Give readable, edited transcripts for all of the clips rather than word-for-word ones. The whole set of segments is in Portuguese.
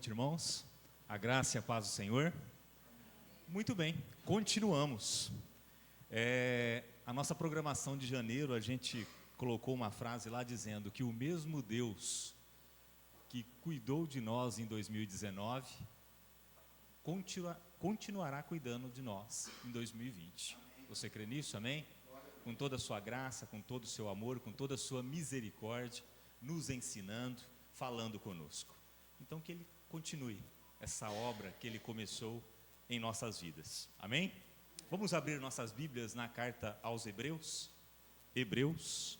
noite, irmãos. A graça e a paz do Senhor. Muito bem, continuamos. A nossa programação de janeiro, a gente colocou uma frase lá dizendo que o mesmo Deus que cuidou de nós em 2019 continuará cuidando de nós em 2020. Você crê nisso? Amém? Com toda a sua graça, com todo o seu amor, com toda a sua misericórdia, nos ensinando, falando conosco. Então que Ele continue essa obra que Ele começou em nossas vidas. Amém? Vamos abrir nossas Bíblias na carta aos Hebreus. Hebreus,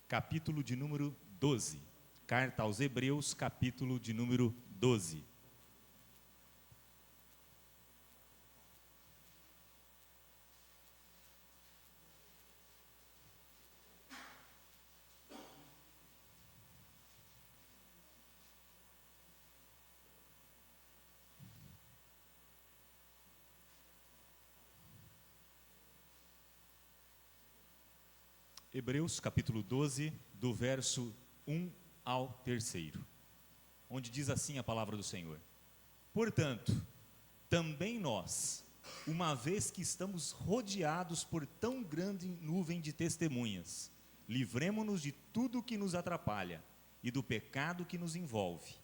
capítulo de número 12. Carta aos Hebreus, capítulo de número 12. Hebreus capítulo 12, do verso 1 ao 3, onde diz assim a palavra do Senhor: Portanto, também nós, uma vez que estamos rodeados por tão grande nuvem de testemunhas, livremo-nos de tudo que nos atrapalha e do pecado que nos envolve,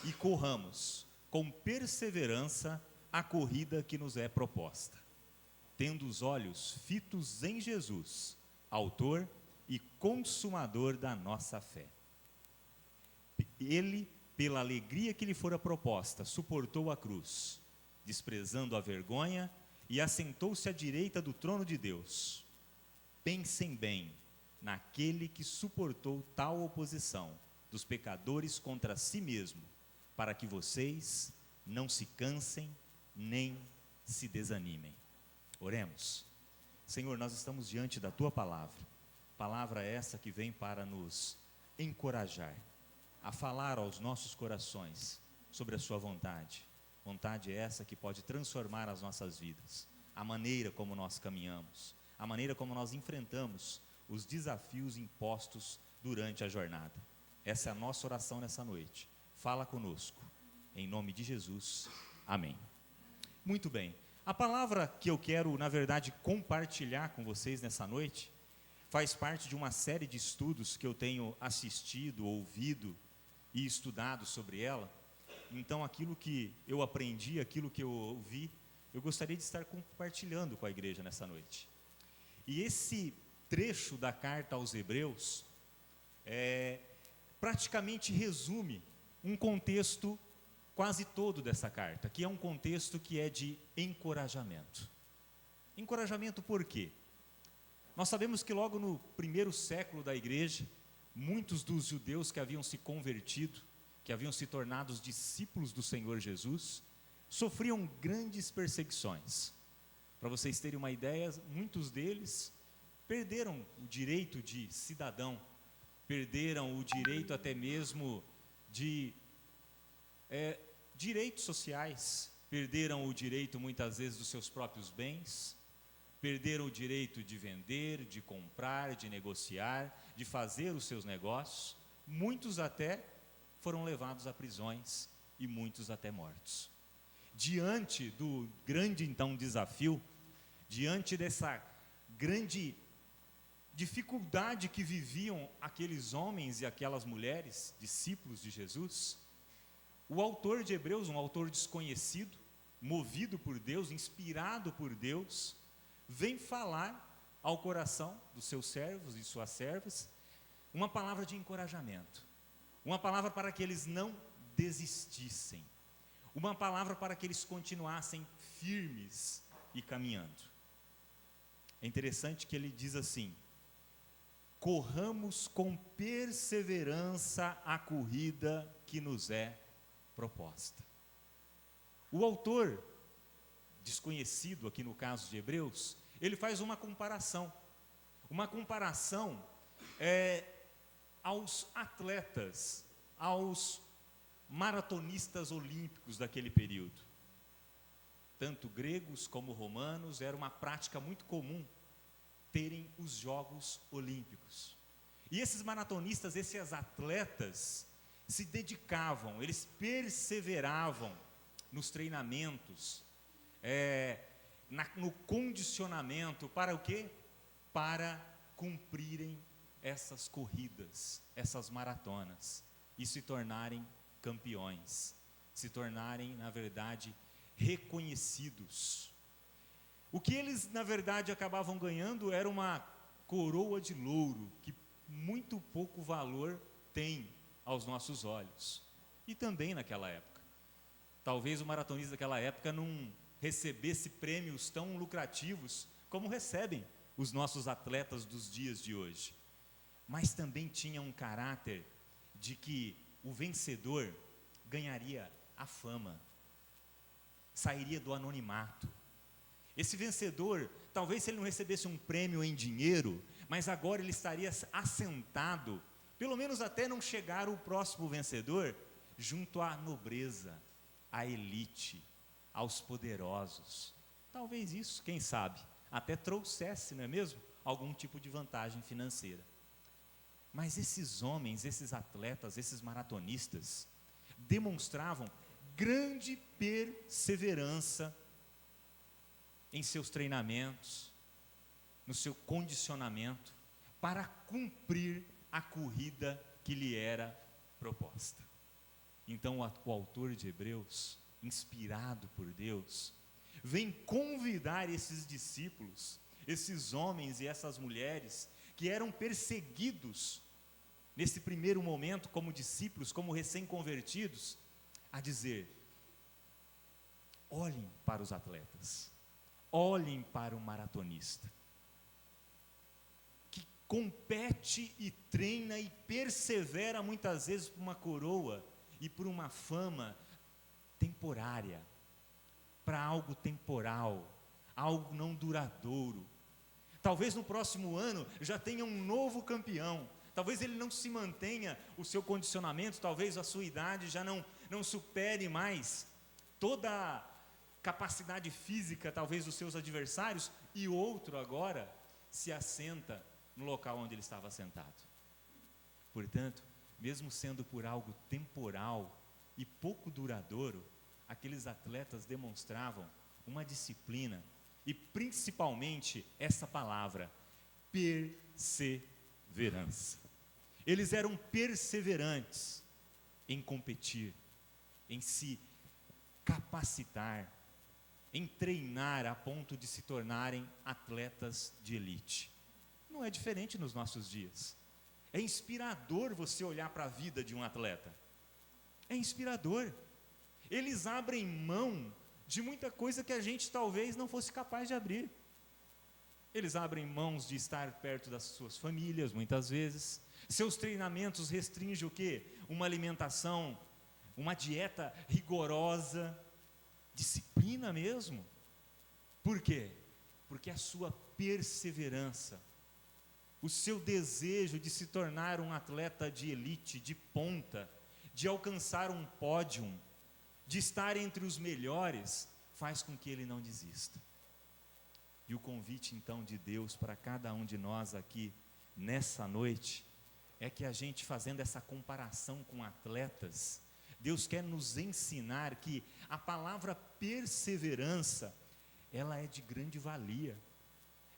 e corramos com perseverança a corrida que nos é proposta, tendo os olhos fitos em Jesus, autor e consumador da nossa fé. Ele, pela alegria que lhe fora proposta, suportou a cruz, desprezando a vergonha, e assentou-se à direita do trono de Deus. Pensem bem naquele que suportou tal oposição dos pecadores contra si mesmo, para que vocês não se cansem nem se desanimem. Oremos. Senhor, nós estamos diante da Tua palavra essa que vem para nos encorajar a falar aos nossos corações sobre a Sua vontade essa que pode transformar as nossas vidas, a maneira como nós caminhamos, a maneira como nós enfrentamos os desafios impostos durante a jornada. Essa é a nossa oração nessa noite. Fala conosco, em nome de Jesus, amém. Muito bem. A palavra que eu quero, na verdade, compartilhar com vocês nessa noite, faz parte de uma série de estudos que eu tenho assistido, ouvido e estudado sobre ela. Então, aquilo que eu aprendi, aquilo que eu ouvi, eu gostaria de estar compartilhando com a igreja nessa noite. E esse trecho da carta aos Hebreus, praticamente resume um contexto quase todo dessa carta, que é um contexto que é de encorajamento. Encorajamento por quê? Nós sabemos que logo no primeiro século da igreja, muitos dos judeus que haviam se convertido, que haviam se tornado os discípulos do Senhor Jesus, sofriam grandes perseguições. Para vocês terem uma ideia, muitos deles perderam o direito de cidadão, perderam o direito até mesmo de direitos sociais, perderam o direito muitas vezes dos seus próprios bens, perderam o direito de vender, de comprar, de negociar, de fazer os seus negócios. Muitos até foram levados a prisões e muitos até mortos. Diante do grande então desafio, diante dessa grande dificuldade que viviam aqueles homens e aquelas mulheres, discípulos de Jesus, o autor de Hebreus, um autor desconhecido, movido por Deus, inspirado por Deus, vem falar ao coração dos seus servos e suas servas uma palavra de encorajamento, uma palavra para que eles não desistissem, uma palavra para que eles continuassem firmes e caminhando. É interessante que ele diz assim: corramos com perseverança a corrida que nos é proposta. O autor, desconhecido aqui no caso de Hebreus, ele faz uma comparação aos atletas, aos maratonistas olímpicos daquele período. Tanto gregos como romanos, era uma prática muito comum terem os Jogos Olímpicos. E esses maratonistas, esses atletas, se dedicavam, eles perseveravam nos treinamentos, no condicionamento, para o quê? Para cumprirem essas corridas, essas maratonas, e se tornarem campeões, se tornarem, na verdade, reconhecidos. O que eles, na verdade, acabavam ganhando era uma coroa de louro, que muito pouco valor tem aos nossos olhos, e também naquela época. Talvez o maratonista daquela época não recebesse prêmios tão lucrativos como recebem os nossos atletas dos dias de hoje, mas também tinha um caráter de que o vencedor ganharia a fama, sairia do anonimato. Esse vencedor, talvez se ele não recebesse um prêmio em dinheiro, mas agora ele estaria assentado, pelo menos até não chegar o próximo vencedor, junto à nobreza, à elite, aos poderosos. Talvez isso, quem sabe, até trouxesse, não é mesmo, algum tipo de vantagem financeira. Mas esses homens, esses atletas, esses maratonistas, demonstravam grande perseverança em seus treinamentos, no seu condicionamento, para cumprir a corrida que lhe era proposta. Então o autor de Hebreus, inspirado por Deus, vem convidar esses discípulos, esses homens e essas mulheres que eram perseguidos nesse primeiro momento como discípulos, como recém-convertidos, a dizer: olhem para os atletas, olhem para o maratonista, que compete e treina e persevera muitas vezes por uma coroa e por uma fama temporária, para algo temporal, algo não duradouro. Talvez no próximo ano já tenha um novo campeão, talvez ele não se mantenha o seu condicionamento, talvez a sua idade já não supere mais toda a capacidade física, talvez, dos seus adversários, e outro agora se assenta no local onde ele estava sentado. Portanto, mesmo sendo por algo temporal e pouco duradouro, aqueles atletas demonstravam uma disciplina e principalmente essa palavra, perseverança. Eles eram perseverantes em competir, em se capacitar, em treinar a ponto de se tornarem atletas de elite. Não é diferente nos nossos dias. É inspirador você olhar para a vida de um atleta. É inspirador. Eles abrem mão de muita coisa que a gente talvez não fosse capaz de abrir. Eles abrem mãos de estar perto das suas famílias, muitas vezes. Seus treinamentos restringem o quê? Uma alimentação, uma dieta rigorosa, disciplina mesmo. Por quê? Porque a sua perseverança, o seu desejo de se tornar um atleta de elite, de ponta, de alcançar um pódio, de estar entre os melhores, faz com que ele não desista. E o convite então de Deus para cada um de nós aqui nessa noite é que a gente, fazendo essa comparação com atletas, Deus quer nos ensinar que a palavra perseverança, ela é de grande valia,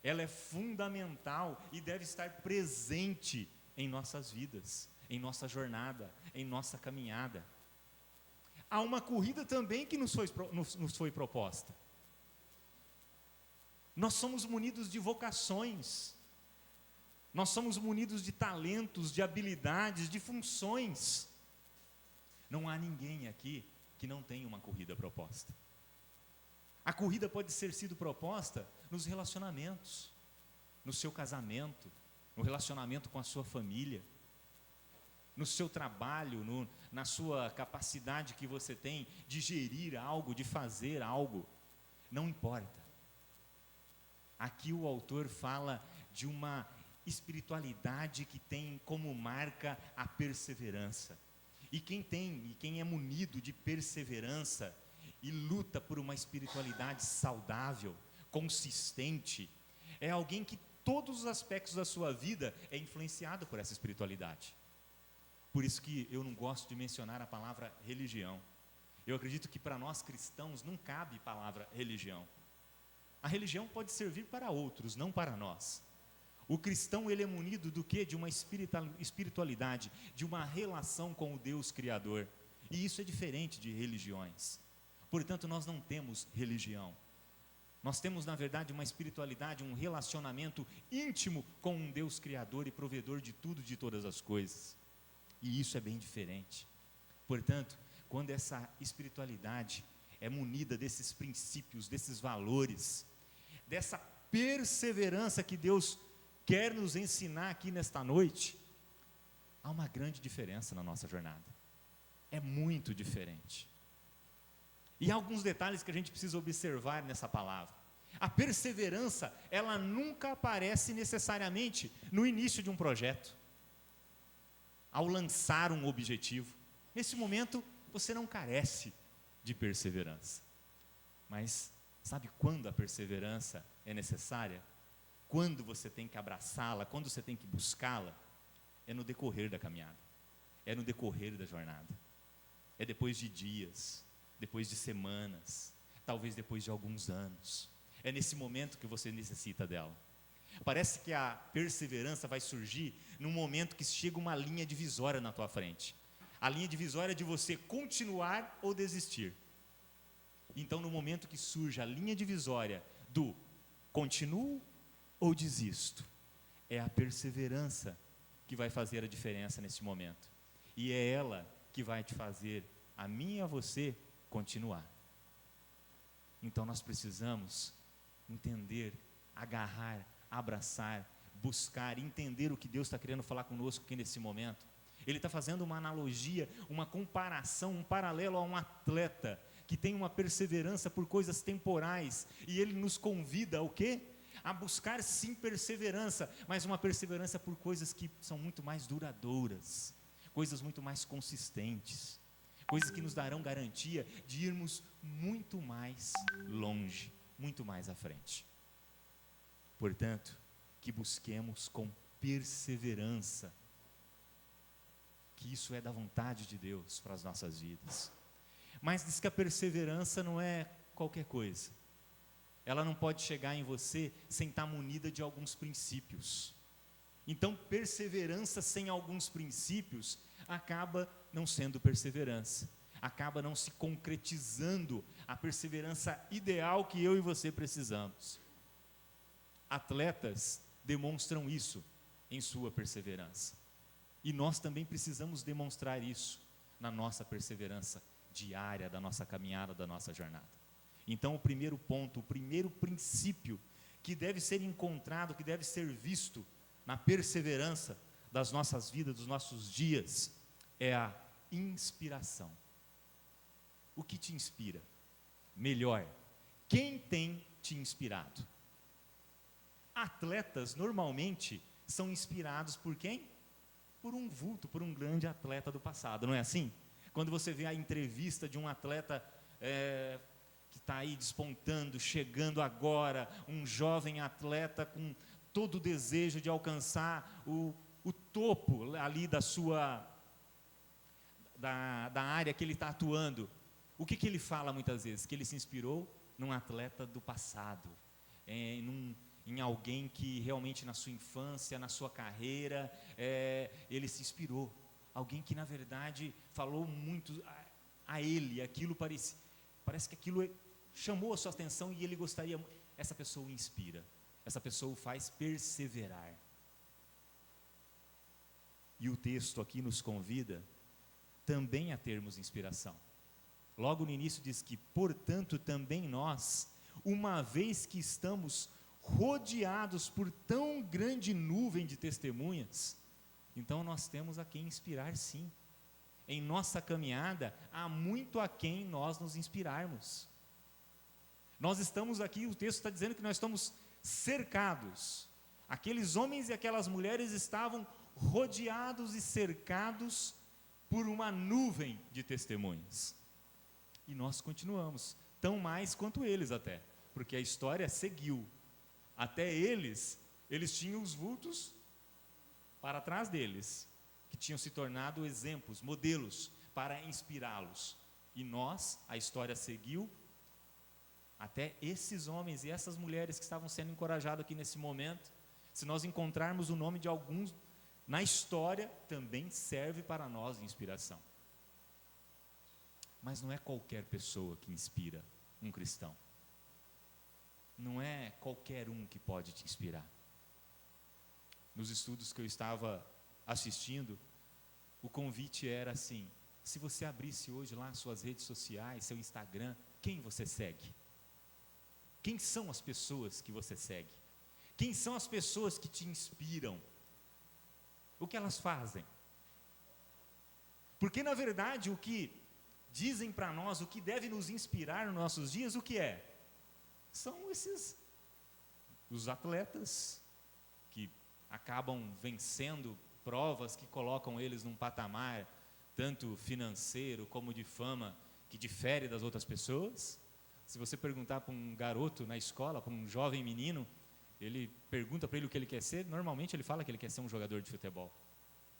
ela é fundamental e deve estar presente em nossas vidas, em nossa jornada, em nossa caminhada. Há uma corrida também que nos foi proposta. Nós somos munidos de vocações, nós somos munidos de talentos, de habilidades, de funções. Não há ninguém aqui que não tenha uma corrida proposta. A corrida pode ser sido proposta nos relacionamentos, no seu casamento, no relacionamento com a sua família, no seu trabalho, na sua capacidade que você tem de gerir algo, de fazer algo, não importa. Aqui o autor fala de uma espiritualidade que tem como marca a perseverança. E quem é munido de perseverança e luta por uma espiritualidade saudável, consistente, é alguém que todos os aspectos da sua vida é influenciado por essa espiritualidade. Por isso que eu não gosto de mencionar a palavra religião. Eu acredito que para nós cristãos não cabe palavra religião. A religião pode servir para outros, não para nós. O cristão, ele é munido do quê? De uma espiritualidade, de uma relação com o Deus Criador. E isso é diferente de religiões. Portanto, nós não temos religião. Nós temos, na verdade, uma espiritualidade, um relacionamento íntimo com um Deus Criador e provedor de tudo, de todas as coisas. E isso é bem diferente. Portanto, quando essa espiritualidade é munida desses princípios, desses valores, dessa perseverança que Deus quer nos ensinar aqui nesta noite, há uma grande diferença na nossa jornada. É muito diferente. E há alguns detalhes que a gente precisa observar nessa palavra. A perseverança, ela nunca aparece necessariamente no início de um projeto, ao lançar um objetivo. Nesse momento, você não carece de perseverança. Mas sabe quando a perseverança é necessária? Quando você tem que abraçá-la, quando você tem que buscá-la? É no decorrer da caminhada, é no decorrer da jornada. É depois de dias, depois de semanas, talvez depois de alguns anos. É nesse momento que você necessita dela. Parece que a perseverança vai surgir num momento que chega uma linha divisória na tua frente. A linha divisória de você continuar ou desistir. Então, no momento que surge a linha divisória do continuo ou desisto, é a perseverança que vai fazer a diferença nesse momento. E é ela que vai te fazer, a mim e a você, continuar. Então nós precisamos entender, agarrar, abraçar, buscar, entender o que Deus está querendo falar conosco aqui nesse momento. Ele está fazendo uma analogia, uma comparação, um paralelo a um atleta que tem uma perseverança por coisas temporais, e ele nos convida ao quê? A buscar sim perseverança, mas uma perseverança por coisas que são muito mais duradouras, coisas muito mais consistentes, coisas que nos darão garantia de irmos muito mais longe, muito mais à frente. Portanto, que busquemos com perseverança, que isso é da vontade de Deus para as nossas vidas. Mas diz que a perseverança não é qualquer coisa. Ela não pode chegar em você sem estar munida de alguns princípios. Então, perseverança sem alguns princípios acaba não sendo perseverança, acaba não se concretizando a perseverança ideal que eu e você precisamos. Atletas demonstram isso em sua perseverança, e nós também precisamos demonstrar isso na nossa perseverança diária, da nossa caminhada, da nossa jornada. Então, o primeiro ponto, o primeiro princípio que deve ser encontrado, que deve ser visto na perseverança das nossas vidas, dos nossos dias, é a inspiração. O que te inspira? Melhor, quem tem te inspirado? Atletas normalmente são inspirados por quem? Por um vulto, por um grande atleta do passado, não é assim? Quando você vê a entrevista de um atleta que está aí despontando, chegando agora, um jovem atleta com todo o desejo de alcançar o topo ali da área que ele está atuando, o que ele fala muitas vezes? Que ele se inspirou num atleta do passado, em alguém que realmente na sua infância, na sua carreira, ele se inspirou. Alguém que na verdade falou muito a ele, aquilo parece que aquilo chamou a sua atenção e ele gostaria, essa pessoa o inspira, essa pessoa o faz perseverar. E o texto aqui nos convida também a termos inspiração. Logo no início diz que, portanto, também nós, uma vez que estamos rodeados por tão grande nuvem de testemunhas, então nós temos a quem inspirar sim. Em nossa caminhada, há muito a quem nós nos inspirarmos. Nós estamos aqui, o texto está dizendo que nós estamos cercados. Aqueles homens e aquelas mulheres estavam rodeados e cercados por uma nuvem de testemunhas. E nós continuamos, tão mais quanto eles até, porque a história seguiu. Até eles tinham os vultos para trás deles, que tinham se tornado exemplos, modelos para inspirá-los. E nós, a história seguiu, até esses homens e essas mulheres que estavam sendo encorajados aqui nesse momento, se nós encontrarmos o nome de alguns na história, também serve para nós de inspiração. Mas não é qualquer pessoa que inspira um cristão. Não é qualquer um que pode te inspirar. Nos estudos que eu estava assistindo, o convite era assim: se você abrisse hoje lá suas redes sociais, seu Instagram, quem você segue? Quem são as pessoas que você segue? Quem são as pessoas que te inspiram? O que elas fazem? Porque na verdade o que dizem para nós, o que deve nos inspirar nos nossos dias, o que é? São os atletas que acabam vencendo provas que colocam eles num patamar tanto financeiro como de fama que difere das outras pessoas. Se você perguntar para um garoto na escola, para um jovem menino, ele pergunta para ele o que ele quer ser, normalmente ele fala que ele quer ser um jogador de futebol.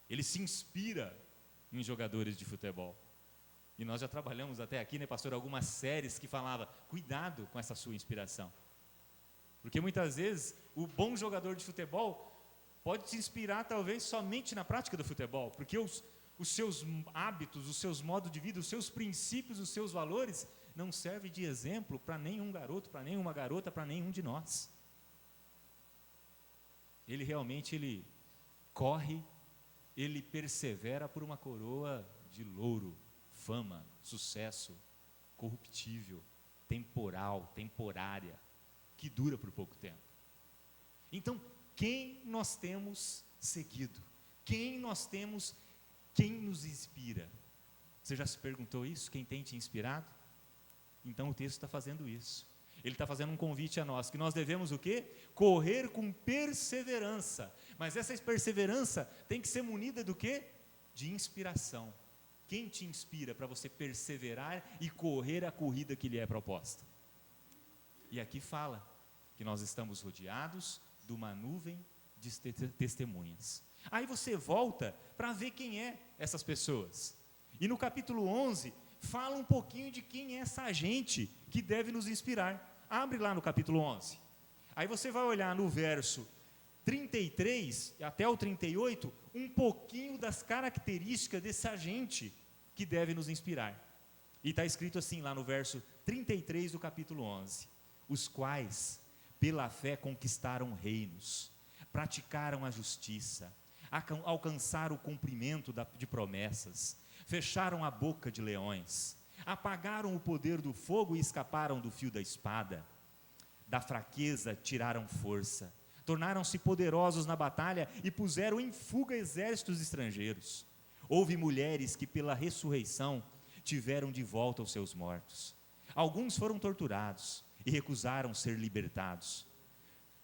Ele se inspira em jogadores de futebol. E nós já trabalhamos até aqui, né, pastor, algumas séries que falava, cuidado com essa sua inspiração. Porque muitas vezes o bom jogador de futebol pode te inspirar talvez somente na prática do futebol, porque os seus hábitos, os seus modos de vida, os seus princípios, os seus valores não servem de exemplo para nenhum garoto, para nenhuma garota, para nenhum de nós. Ele realmente corre, ele persevera por uma coroa de louro, fama, sucesso, corruptível, temporal, temporária, que dura por pouco tempo. Então, quem nós temos seguido? Quem nos inspira? Você já se perguntou isso? Quem tem te inspirado? Então o texto está fazendo isso. Ele está fazendo um convite a nós, que nós devemos o quê? Correr com perseverança. Mas essa perseverança tem que ser munida do quê? De inspiração. Quem te inspira para você perseverar e correr a corrida que lhe é proposta? E aqui fala que nós estamos rodeados de uma nuvem de testemunhas. Aí você volta para ver quem é essas pessoas. E no capítulo 11, fala um pouquinho de quem é essa gente que deve nos inspirar. Abre lá no capítulo 11. Aí você vai olhar no verso 33 até o 38, um pouquinho das características desse agente que deve nos inspirar. E está escrito assim lá no verso 33 do capítulo 11. Os quais, pela fé, conquistaram reinos, praticaram a justiça, alcançaram o cumprimento de promessas, fecharam a boca de leões, apagaram o poder do fogo e escaparam do fio da espada. Da fraqueza tiraram força, tornaram-se poderosos na batalha e puseram em fuga exércitos estrangeiros. Houve mulheres que pela ressurreição tiveram de volta os seus mortos. Alguns foram torturados e recusaram ser libertados,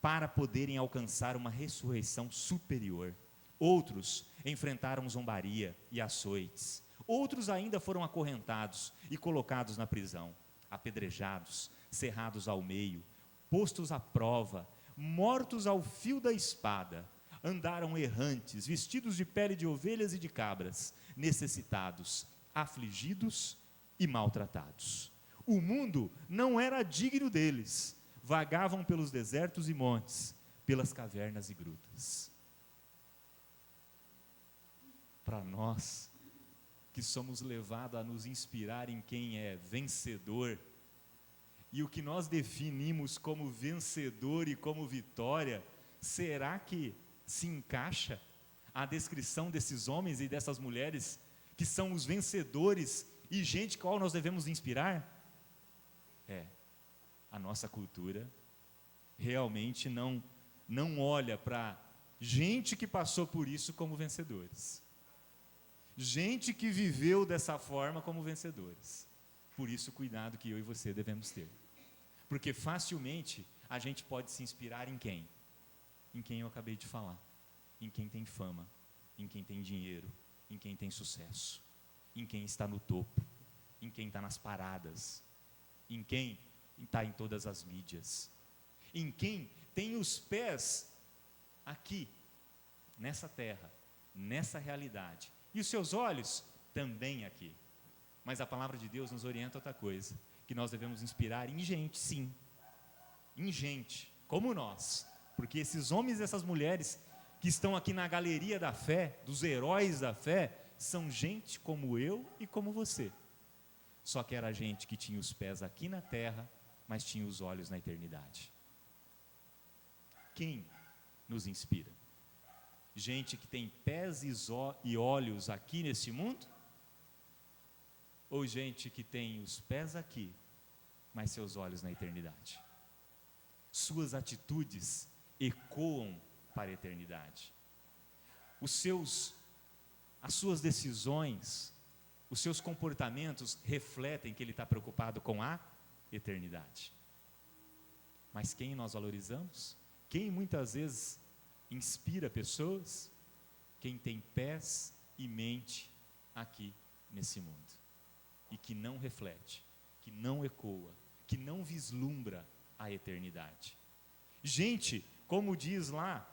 para poderem alcançar uma ressurreição superior. Outros enfrentaram zombaria e açoites. Outros ainda foram acorrentados e colocados na prisão, apedrejados, cerrados ao meio, postos à prova, mortos ao fio da espada. Andaram errantes, vestidos de pele de ovelhas e de cabras, necessitados, afligidos e maltratados. O mundo não era digno deles, vagavam pelos desertos e montes, pelas cavernas e grutas. Para nós, que somos levados a nos inspirar em quem é vencedor, e o que nós definimos como vencedor e como vitória, será que se encaixa a descrição desses homens e dessas mulheres, que são os vencedores, e gente qual nós devemos inspirar? A nossa cultura realmente não olha para gente que passou por isso como vencedores. Gente que viveu dessa forma como vencedores. Por isso, cuidado que eu e você devemos ter. Porque facilmente a gente pode se inspirar em quem? Em quem eu acabei de falar. Em quem tem fama, em quem tem dinheiro, em quem tem sucesso, em quem está no topo, em quem está nas paradas, em quem está em todas as mídias, em quem tem os pés aqui, nessa terra, nessa realidade. E os seus olhos também aqui. Mas a palavra de Deus nos orienta a outra coisa, que nós devemos inspirar em gente, sim. Em gente, como nós. Porque esses homens e essas mulheres que estão aqui na galeria da fé, dos heróis da fé, são gente como eu e como você. Só que era gente que tinha os pés aqui na terra, mas tinha os olhos na eternidade. Quem nos inspira? Gente que tem pés e olhos aqui nesse mundo? Ou gente que tem os pés aqui, mas seus olhos na eternidade? Suas atitudes ecoam para a eternidade. As suas decisões, os seus comportamentos refletem que ele está preocupado com a eternidade. Mas quem nós valorizamos? Quem muitas vezes inspira pessoas? Quem tem pés e mente aqui nesse mundo. E que não reflete, que não ecoa, que não vislumbra a eternidade. Gente, como diz lá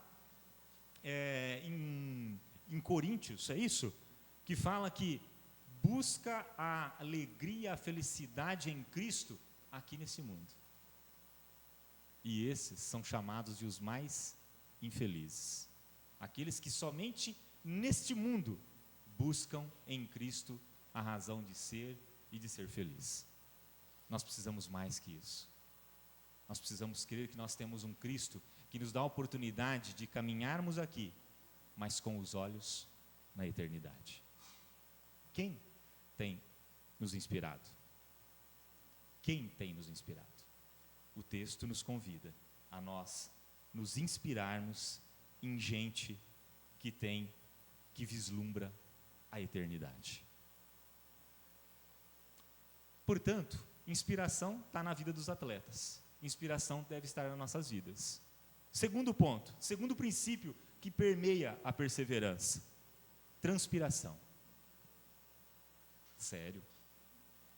em Coríntios, é isso? Que fala que busca a alegria, a felicidade em Cristo aqui nesse mundo. E esses são chamados de os mais infelizes. Aqueles que somente neste mundo buscam em Cristo a razão de ser e de ser feliz. Nós precisamos mais que isso. Nós precisamos crer que nós temos um Cristo que nos dá a oportunidade de caminharmos aqui, mas com os olhos na eternidade. Quem tem nos inspirado? Quem tem nos inspirado? O texto nos convida a nós nos inspirarmos em gente que vislumbra a eternidade. Portanto, inspiração está na vida dos atletas. Inspiração deve estar nas nossas vidas. Segundo ponto, segundo princípio que permeia a perseverança: transpiração. Sério,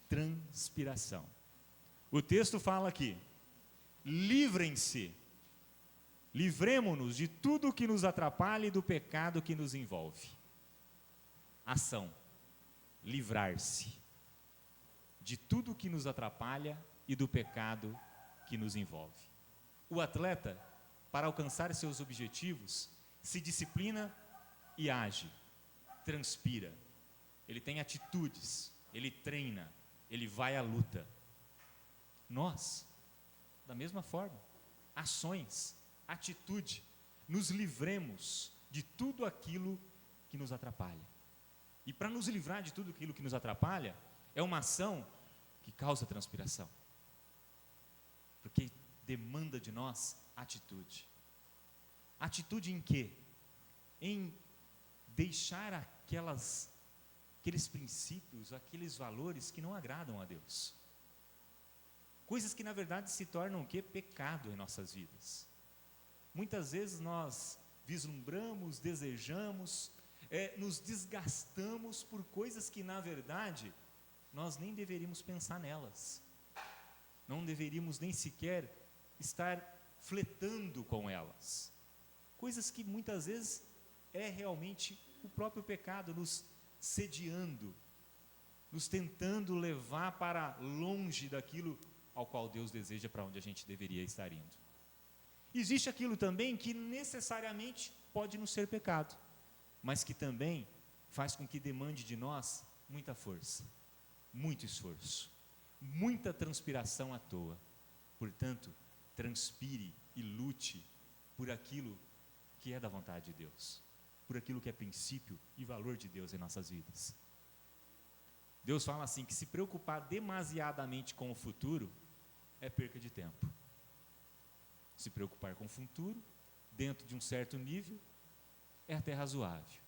transpiração. O texto fala aqui: livremo-nos de tudo que nos atrapalha e do pecado que nos envolve. Ação: livrar-se de tudo que nos atrapalha e do pecado que nos envolve. O atleta, para alcançar seus objetivos, se disciplina e age, transpira. Ele tem atitudes, ele treina, ele vai à luta. Nós, da mesma forma, ações, atitude, nos livremos de tudo aquilo que nos atrapalha. E para nos livrar de tudo aquilo que nos atrapalha, é uma ação que causa transpiração. Porque demanda de nós atitude. Atitude em quê? Em deixar aqueles princípios, aqueles valores que não agradam a Deus. Coisas que na verdade se tornam o quê? Pecado em nossas vidas. Muitas vezes nós vislumbramos, desejamos, nos desgastamos por coisas que na verdade nós nem deveríamos pensar nelas. Não deveríamos nem sequer estar flertando com elas. Coisas que muitas vezes é realmente o próprio pecado nos sediando, nos tentando levar para longe daquilo ao qual Deus deseja, para onde a gente deveria estar indo. Existe aquilo também que necessariamente pode não ser pecado, mas que também faz com que demande de nós muita força, muito esforço, muita transpiração à toa. Portanto, transpire e lute por aquilo que é da vontade de Deus, por aquilo que é princípio e valor de Deus em nossas vidas. Deus fala assim, que se preocupar demasiadamente com o futuro é perca de tempo. Se preocupar com o futuro, dentro de um certo nível, é até razoável.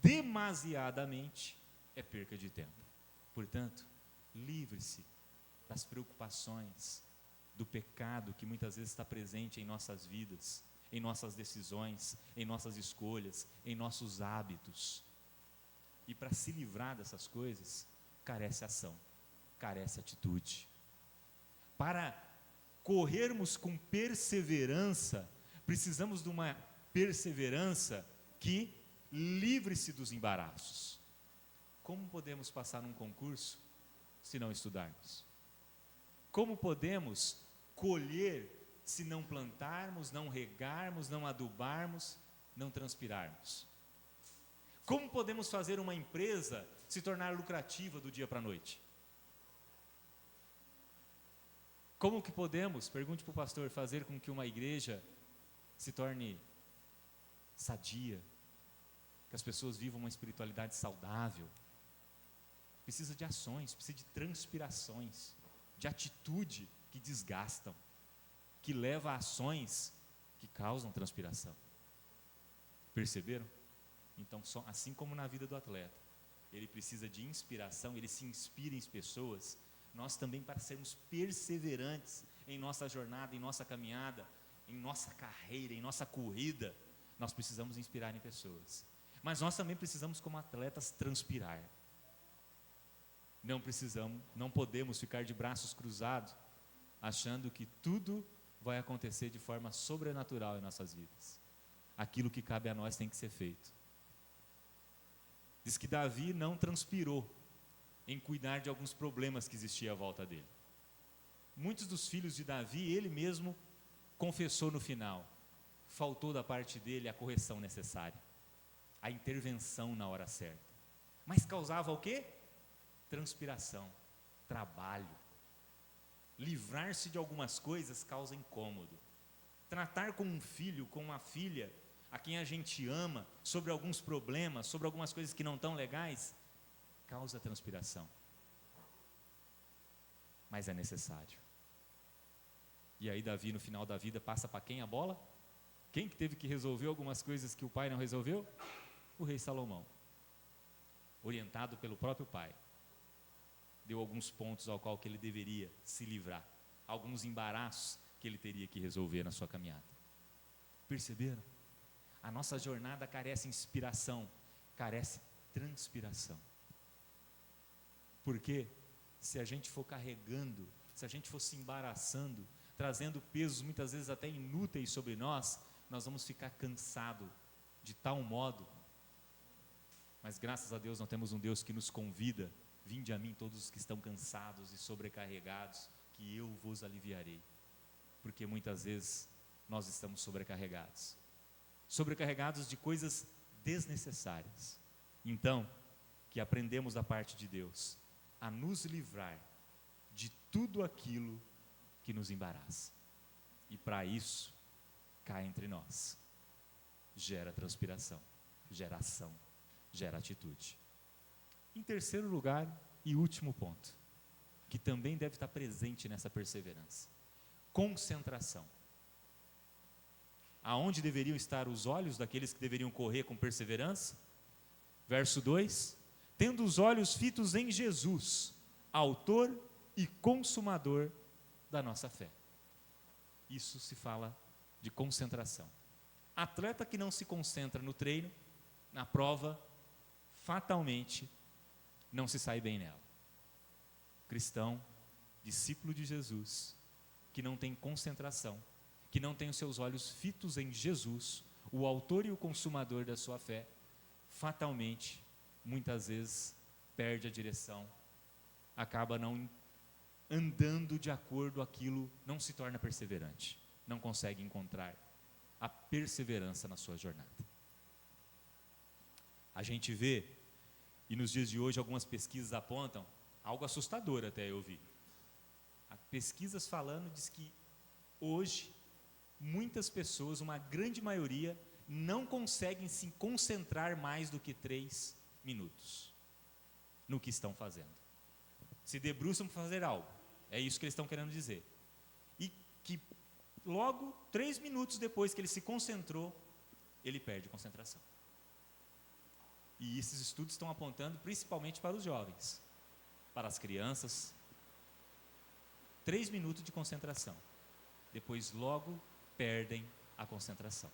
Demasiadamente é perca de tempo. Portanto, livre-se das preocupações, do pecado que muitas vezes está presente em nossas vidas, em nossas decisões, em nossas escolhas, em nossos hábitos. E para se livrar dessas coisas, carece ação, carece atitude. Para corrermos com perseverança, precisamos de uma perseverança que livre-se dos embaraços. Como podemos passar num concurso se não estudarmos? Como podemos colher se não plantarmos, não regarmos, não adubarmos, não transpirarmos? Como podemos fazer uma empresa se tornar lucrativa do dia para a noite? Como que podemos, pergunte para o pastor, fazer com que uma igreja se torne sadia, que as pessoas vivam uma espiritualidade saudável? Precisa de ações, precisa de transpirações, de atitude que desgastam, que leva a ações que causam transpiração. Perceberam? Então, assim como na vida do atleta, ele precisa de inspiração, ele se inspira em pessoas, nós também, para sermos perseverantes em nossa jornada, em nossa caminhada, em nossa carreira, em nossa corrida, nós precisamos inspirar em pessoas. Mas nós também precisamos, como atletas, transpirar. Não podemos ficar de braços cruzados, achando que tudo vai acontecer de forma sobrenatural em nossas vidas. Aquilo que cabe a nós tem que ser feito. Diz que Davi não transpirou em cuidar de alguns problemas que existiam à volta dele. Muitos dos filhos de Davi, ele mesmo confessou no final, faltou da parte dele a correção necessária, a intervenção na hora certa. Mas causava o quê? Transpiração, trabalho. Livrar-se de algumas coisas causa incômodo. Tratar com um filho, com uma filha, a quem a gente ama, sobre alguns problemas, sobre algumas coisas que não estão legais, causa transpiração. Mas é necessário. E aí Davi, no final da vida, passa para quem a bola? Quem que teve que resolver algumas coisas que o pai não resolveu? O rei Salomão, orientado pelo próprio pai. Deu alguns pontos ao qual que ele deveria se livrar, alguns embaraços que ele teria que resolver na sua caminhada. Perceberam? A nossa jornada carece de inspiração, carece de transpiração. Porque se a gente for carregando, se a gente for se embaraçando, trazendo pesos muitas vezes até inúteis sobre nós, nós vamos ficar cansados de tal modo. Mas graças a Deus nós temos um Deus que nos convida: vinde a mim todos os que estão cansados e sobrecarregados, que eu vos aliviarei. Porque muitas vezes nós estamos sobrecarregados de coisas desnecessárias. Então, que aprendemos da parte de Deus a nos livrar de tudo aquilo que nos embaraça. E para isso, cá entre nós, gera transpiração, gera ação, gera atitude. Em terceiro lugar e último ponto, que também deve estar presente nessa perseverança: concentração. Aonde deveriam estar os olhos daqueles que deveriam correr com perseverança? Verso 2: tendo os olhos fitos em Jesus, autor e consumador da nossa fé. Isso se fala de concentração. Atleta que não se concentra no treino, na prova, fatalmente não se sai bem nela. Cristão, discípulo de Jesus, que não tem concentração, que não tem os seus olhos fitos em Jesus, o autor e o consumador da sua fé, fatalmente, muitas vezes, perde a direção, acaba não andando de acordo com aquilo, não se torna perseverante, não consegue encontrar a perseverança na sua jornada. A gente vê, e nos dias de hoje algumas pesquisas apontam, algo assustador até eu vi. Pesquisas falando, diz que hoje, muitas pessoas, uma grande maioria, não conseguem se concentrar mais do que 3 minutos no que estão fazendo. Se debruçam para fazer algo, é isso que eles estão querendo dizer. E que logo, 3 minutos depois que ele se concentrou, ele perde a concentração. E esses estudos estão apontando principalmente para os jovens, para as crianças. 3 minutos de concentração, depois logo perdem a concentração.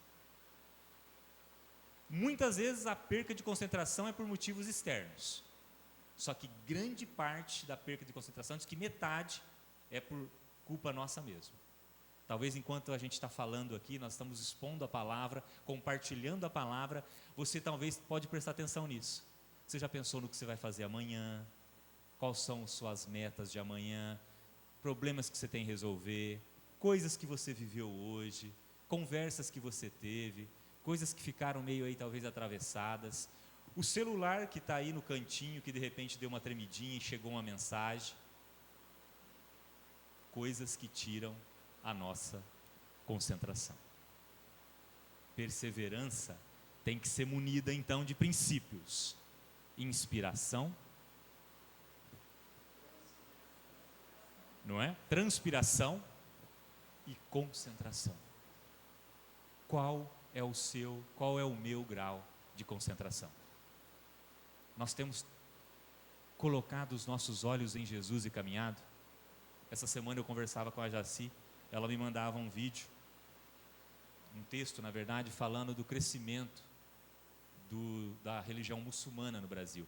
Muitas vezes a perca de concentração é por motivos externos, só que grande parte da perca de concentração, diz que metade é por culpa nossa mesmo. Talvez enquanto a gente está falando aqui, nós estamos expondo a palavra, compartilhando a palavra, você talvez pode prestar atenção nisso. Você já pensou no que você vai fazer amanhã? Quais são suas metas de amanhã? Problemas que você tem que resolver? Coisas que você viveu hoje? Conversas que você teve? Coisas que ficaram meio aí talvez atravessadas? O celular que está aí no cantinho, que de repente deu uma tremidinha e chegou uma mensagem? Coisas que tiram a nossa concentração. Perseverança tem que ser munida então de princípios: inspiração, não é? Transpiração e concentração. Qual é o meu grau de concentração? Nós temos colocado os nossos olhos em Jesus e caminhado? Essa semana eu conversava com a Jaci, ela me mandava um vídeo, um texto na verdade, falando do crescimento da religião muçulmana no Brasil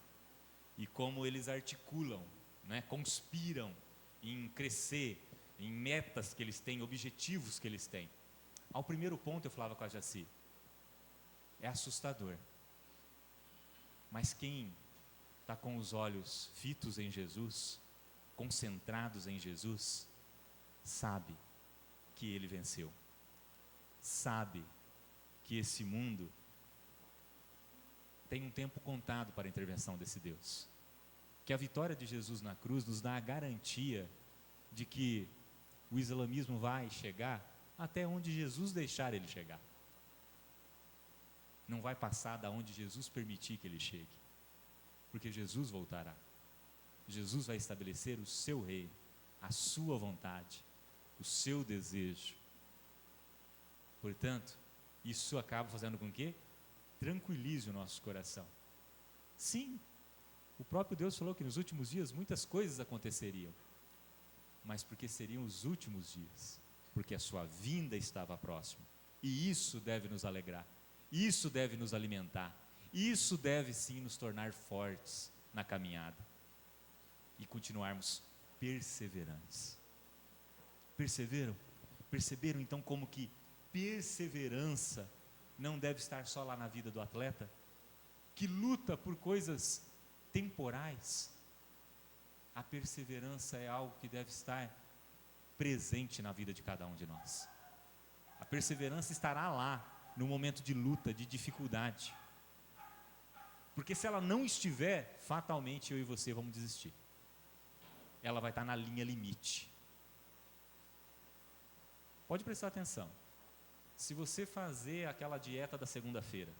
e como eles articulam, né, conspiram em crescer, em metas que eles têm, objetivos que eles têm. Ao primeiro ponto eu falava com a Jaci, é assustador, mas quem está com os olhos fitos em Jesus, concentrados em Jesus, sabe que ele venceu, sabe que esse mundo tem um tempo contado para a intervenção desse Deus, que a vitória de Jesus na cruz nos dá a garantia de que o islamismo vai chegar até onde Jesus deixar ele chegar, não vai passar da onde Jesus permitir que ele chegue, porque Jesus voltará, Jesus vai estabelecer o seu reino, a sua vontade, o seu desejo. Portanto, isso acaba fazendo com que tranquilize o nosso coração. Sim, o próprio Deus falou que nos últimos dias muitas coisas aconteceriam, mas porque seriam os últimos dias, porque a sua vinda estava próxima, e isso deve nos alegrar, isso deve nos alimentar, isso deve sim nos tornar fortes na caminhada e continuarmos perseverantes. Perceberam então como que perseverança não deve estar só lá na vida do atleta, que luta por coisas temporais? A perseverança é algo que deve estar presente na vida de cada um de nós. A perseverança estará lá no momento de luta, de dificuldade, porque se ela não estiver, fatalmente eu e você vamos desistir. Ela vai estar na linha limite. Pode prestar atenção. Se você fazer aquela dieta da segunda-feira,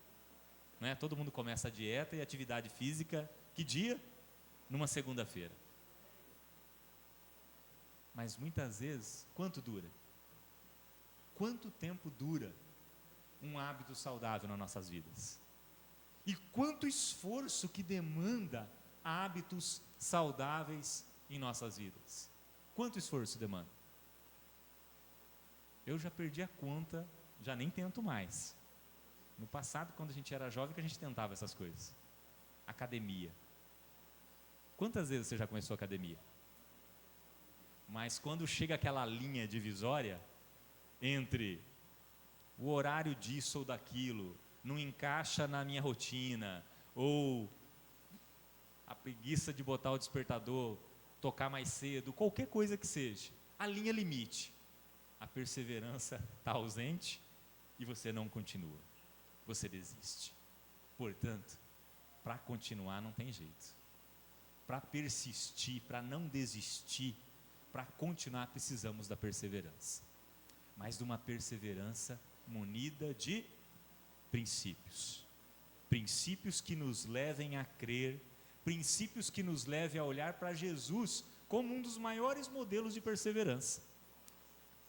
né? Todo mundo começa a dieta e atividade física, que dia? Numa segunda-feira. Mas muitas vezes, quanto dura? Quanto tempo dura um hábito saudável nas nossas vidas? E quanto esforço que demanda hábitos saudáveis em nossas vidas? Quanto esforço demanda? Eu já perdi a conta, já nem tento mais. No passado, quando a gente era jovem, que a gente tentava essas coisas. Academia. Quantas vezes você já começou a academia? Mas quando chega aquela linha divisória entre o horário disso ou daquilo, não encaixa na minha rotina, ou a preguiça de botar o despertador, tocar mais cedo, qualquer coisa que seja, a linha limite, a perseverança está ausente e você não continua, você desiste. Portanto, para continuar não tem jeito, para persistir, para não desistir, para continuar precisamos da perseverança, mas de uma perseverança munida de princípios, princípios que nos levem a crer, princípios que nos levem a olhar para Jesus como um dos maiores modelos de perseverança.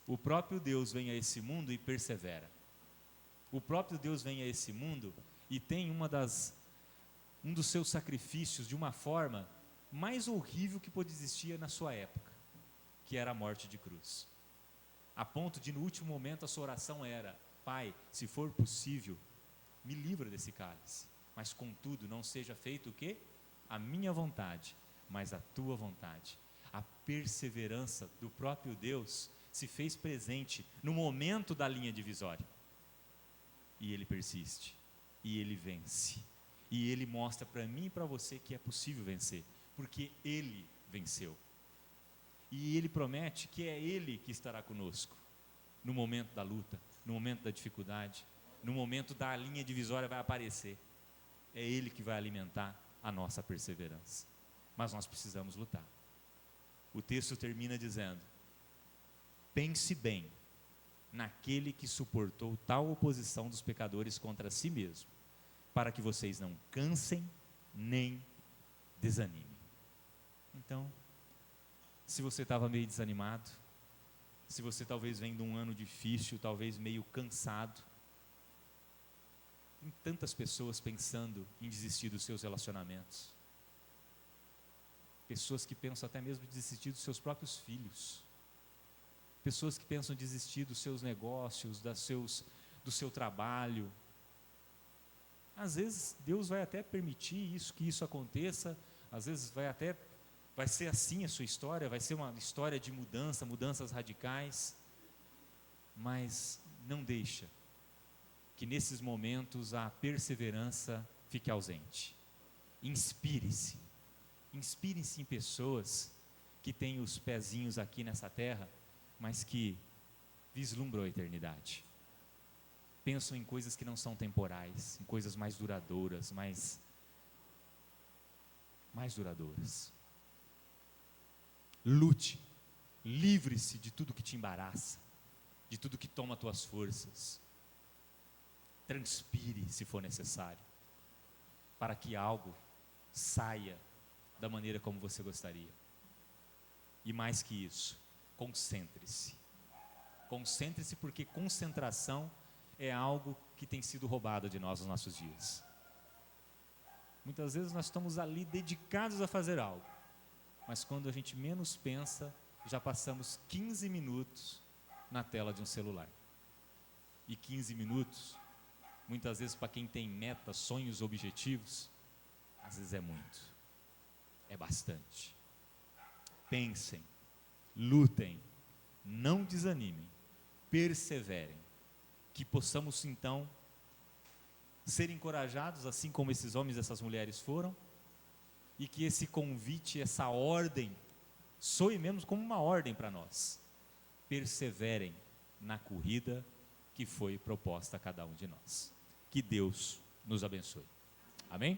O próprio Deus vem a esse mundo e persevera. O próprio Deus vem a esse mundo e tem um dos seus sacrifícios de uma forma mais horrível que pode existir na sua época, que era a morte de cruz. A ponto de no último momento a sua oração era: Pai, se for possível, me livra desse cálice, mas contudo não seja feito o quê? A minha vontade, mas a tua vontade. A perseverança do próprio Deus se fez presente no momento da linha divisória. E ele persiste, e ele vence, e ele mostra para mim e para você que é possível vencer, porque ele venceu. E ele promete que é ele que estará conosco no momento da luta, no momento da dificuldade, no momento da linha divisória vai aparecer. É ele que vai alimentar a nossa perseverança. Mas nós precisamos lutar. O texto termina dizendo: pense bem naquele que suportou tal oposição dos pecadores contra si mesmo, para que vocês não cansem nem desanimem. Então, se você estava meio desanimado, se você talvez vem de um ano difícil, talvez meio cansado, tem tantas pessoas pensando em desistir dos seus relacionamentos, pessoas que pensam até mesmo em desistir dos seus próprios filhos, pessoas que pensam em desistir dos seus negócios, do seu trabalho. Às vezes Deus vai até permitir que isso aconteça, às vezes vai ser assim a sua história, vai ser uma história de mudanças radicais, mas não deixa que nesses momentos a perseverança fique ausente. Inspire-se em pessoas que têm os pezinhos aqui nessa terra, mas que vislumbram a eternidade. Pensam em coisas que não são temporais, em coisas mais duradouras, mais duradouras. Lute, livre-se de tudo que te embaraça, de tudo que toma tuas forças. Transpire, se for necessário, para que algo saia da maneira como você gostaria. E mais que isso, concentre-se. Concentre-se, porque concentração é algo que tem sido roubado de nós nos nossos dias. Muitas vezes nós estamos ali dedicados a fazer algo, mas quando a gente menos pensa, já passamos 15 minutos na tela de um celular. E 15 minutos, muitas vezes para quem tem metas, sonhos, objetivos, às vezes é muito, é bastante. Pensem, lutem, não desanimem, perseverem, que possamos então ser encorajados, assim como esses homens e essas mulheres foram, e que esse convite, essa ordem, soe mesmo como uma ordem para nós. Perseverem na corrida que foi proposta a cada um de nós. Que Deus nos abençoe. Amém?